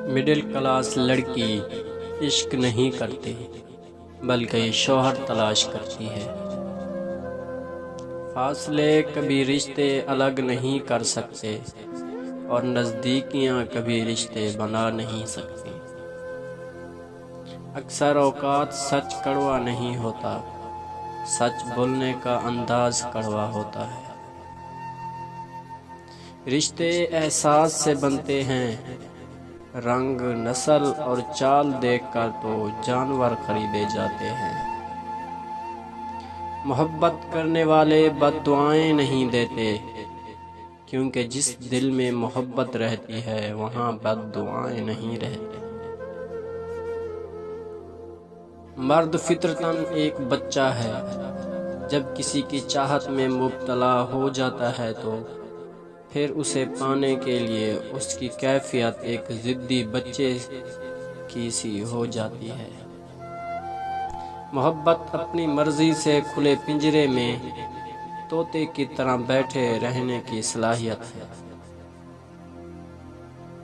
Middle class لڑکی عشق نہیں کرتی بلکہ شوہر تلاش کرتی ہے۔ فاصلے کبھی رشتے الگ نہیں کر سکتے اور نزدیکیاں کبھی رشتے بنا نہیں سکتی۔ اکثر اوقات سچ کڑوا نہیں ہوتا، سچ بولنے کا انداز کڑوا ہوتا ہے۔ رشتے احساس سے بنتے ہیں، رنگ، نسل اور چال دیکھ کر تو جانور خریدے جاتے ہیں۔ محبت کرنے والے بد دعائیں نہیں دیتے، کیونکہ جس دل میں محبت رہتی ہے وہاں بد دعائیں نہیں رہتی۔ مرد فطرتاً ایک بچہ ہے، جب کسی کی چاہت میں مبتلا ہو جاتا ہے تو پھر اسے پانے کے لیے اس کی کیفیت ایک ضدی بچے کی سی ہو جاتی ہے۔ محبت اپنی مرضی سے کھلے پنجرے میں طوطے کی طرح بیٹھے رہنے کی صلاحیت ہے۔